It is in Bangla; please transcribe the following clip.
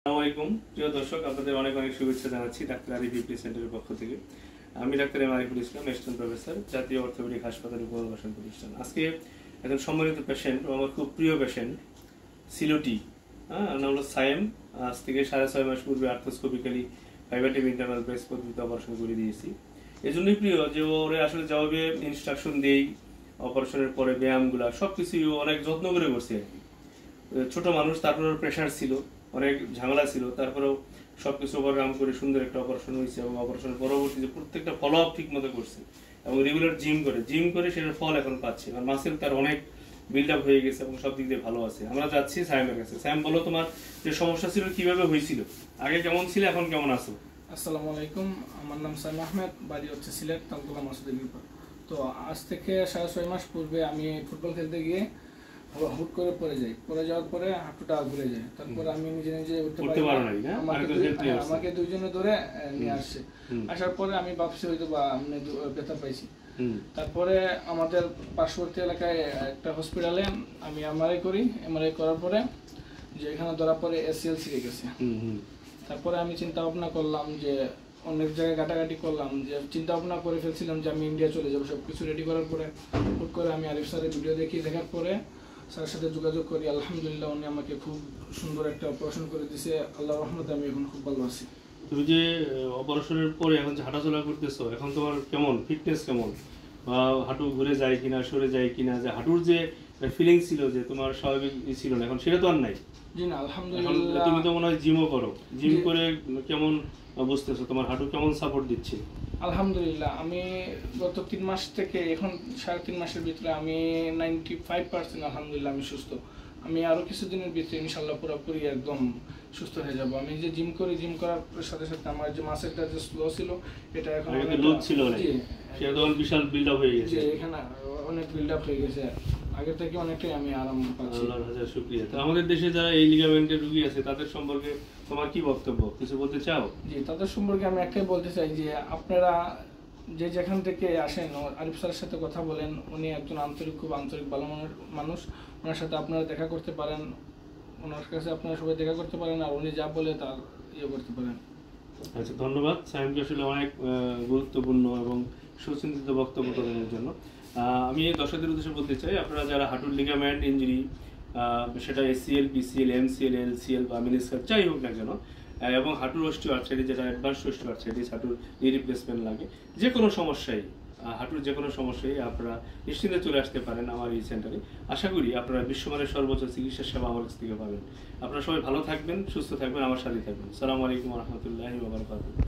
আসসালামু আলাইকুম প্রিয় দর্শক, আপনাদের অনেক অনেক শুভেচ্ছা জানাচ্ছি ডাক্তার আরিফ বিপি সেন্টারের পক্ষ থেকে। আমি doctor M Ariful Islam, assistant professor, জাতীয় অর্থোপেডিক হাসপাতালের পুনর্বাসন প্রতিষ্ঠান। আজকে একজন সম্মানিত পেশেন্ট, আমার খুব প্রিয় পেশেন্ট, সিলোটি, নাম হলো সায়েম। আজ থেকে 6.5 মাস পূর্বে আর্থ্রোস্কোপিক্যালি ফাইবারটিভ ইন্টারনাল ব্রেস্ট পদ্ধতিতে অপারেশন করে দিয়েছি। এজন্যই প্রিয় যে ওরে আসলে যেভাবে ইনস্ট্রাকশন দেই, অপারেশনের পরে ব্যায়ামগুলা সবকিছুই অনেক যত্ন করে করছি আর কি। ছোট মানুষ, তারপরে প্রেশার ছিল, অনেক ঝামেলা ছিল, তারপরেও সবকিছু ওভারকাম করে সুন্দর একটা অপারেশন হয়েছে এবং অপারেশনের পরবর্তীতে প্রত্যেকটা ফলো আপ ঠিক মতো করছে এবং রেগুলার জিম করে সেটার ফল এখন পাচ্ছে। আর মাসেল তার অনেক বিল্ড আপ হয়ে গেছে এবং সব দিক দিয়ে ভালো আছে। আমরা যাচ্ছি সায়েমের কাছে। সায়েম, বলো তোমার যে সমস্যা ছিল কিভাবে হয়েছিল, আগে কেমন ছিল, এখন কেমন আছো? আসসালামু আলাইকুম, আমার নাম সাইম আহমেদ, বাড়ি হচ্ছে সিলেট, তালতলা মাসুদের বিপর। তো আজ থেকে 6.5 মাস পূর্বে আমি ফুটবল খেলতে গিয়ে হুট করে পড়ে যাওয়ার পরে হাঁটুটা ঘুরে যায়। তারপরে আমি নিজে নিজে উঠতে পারি না, আমাকে দুইজনে ধরে নিয়ে আসছে। আসার পরে আমি ভাবছি হয়তো বা আমি ব্যথা পাইছি। তারপরে আমাদের পার্শ্ববর্তী এলাকায় একটা হসপিটালে আমি এমআরআই করার পরে যে এখানে ধরা পড়ে এসিএল ছিঁড়ে গেছে। তারপরে আমি চিন্তা ভাবনা করলাম যে অনেক জায়গায় ঘাটাঘাটি করলাম, যে চিন্তা ভাবনা করে ফেলছিলাম যে আমি ইন্ডিয়া চলে যাবো। সবকিছু রেডি করার পরে হুট করে আমি আরিফ স্যারের ভিডিও দেখার পরে স্যারের সাথে যোগাযোগ করি। আলহামদুলিল্লাহ, উনি আমাকে খুব সুন্দর একটা অপারেশন করে দিয়েছে। আল্লাহর রহমতে আমি এখন খুব ভালো আছি। তুমি যে অপারেশনের পরে এখন যে হাঁটাচলা করতেছো, এখন তোমার কেমন, ফিটনেস কেমন, বা হাঁটু ঘুরে যায় কিনা, সরে যায় কিনা, যে হাঁটুর যে ফিলিং ছিল যে তোমার স্বাভাবিক ছিল না, এখন সেটা তো আর নাই? জি না, আলহামদুলিল্লাহ। তুমি তো মনে হয় জিমও করো, জিম করে কেমন বুঝতেছো, তোমার হাঁটু কেমন সাপোর্ট দিচ্ছে? আলহামদুলিল্লাহ, আমি গত 3 মাস থেকে এখন 3.5 মাসের ভিতরে আমি 95% আলহামদুলিল্লাহ আমি সুস্থ। আমি আরো কিছুদিনের ভিতরে ইনশাল্লাহ পুরোপুরি একদম সুস্থ হয়ে যাব। আমি যে জিম করার সাথে সাথে আমার যে মাসেলটা যে স্লো ছিল, এটা এখন লুজ ছিল না, সেটা তখন বিশাল বিল্ড আপ হয়ে গেছে। এখানে অনেক বিল্ড আপ হয়ে গেছে, আগে থেকে অনেকটাই আমি আরাম পাচ্ছি। আল্লাহর হাজার শুকরিয়া। তো আমাদের দেশে যারা এই লিগামেন্টের রোগী আছে তাদের সম্পর্কে তোমার কি বক্তব্য, কিছু বলতে চাও? জি, তাদের সম্পর্কে আমি একটাই বলতে চাই যে আপনারা যে যেখান থেকে আসেন আরিফ স্যারের সাথে কথা বলেন। উনি একজন খুব আন্তরিক ভালো মানুষ। ওনার সাথে আপনারা দেখা করতে পারেন, ওনার কাছে আপনারা সবাই দেখা করতে পারেন, আর উনি যা বলে তার করতে পারেন। আচ্ছা, ধন্যবাদ সায়েমকে আসলে অনেক গুরুত্বপূর্ণ এবং সুচিন্তিত বক্তব্য প্রদানের জন্য। আমি দর্শকদের উদ্দেশ্যে বলতে চাই, আপনারা যারা হাঁটুর লিগামেন্ট ইঞ্জুরি, সেটা এসিএল, বিসিএল, এমসিএল, এলসিএল বা মিনিস্কার যাই হোক না কেন, এবং হাঁটুর অস্টিওআর্থ্রাইটিস, যেটা অ্যাডভান্স অস্টিওআর্থ্রাইটিস, হাঁটুর নি রিপ্লেসমেন্ট লাগে, যে কোনো সমস্যাই, হাঁটুর যে কোনো সমস্যায় আপনারা নিশ্চিন্তে চলে আসতে পারেন আমার এই সেন্টারে। আশা করি আপনারা বিশ্বমানের সর্বোচ্চ চিকিৎসা সেবা আমার কাছ থেকে পাবেন। আপনারা সবাই ভালো থাকবেন, সুস্থ থাকবেন, আমার সাথে থাকবেন। আসসালামু আলাইকুম ওয়া রাহমাতুল্লাহি ওয়া বারাকাতুহু।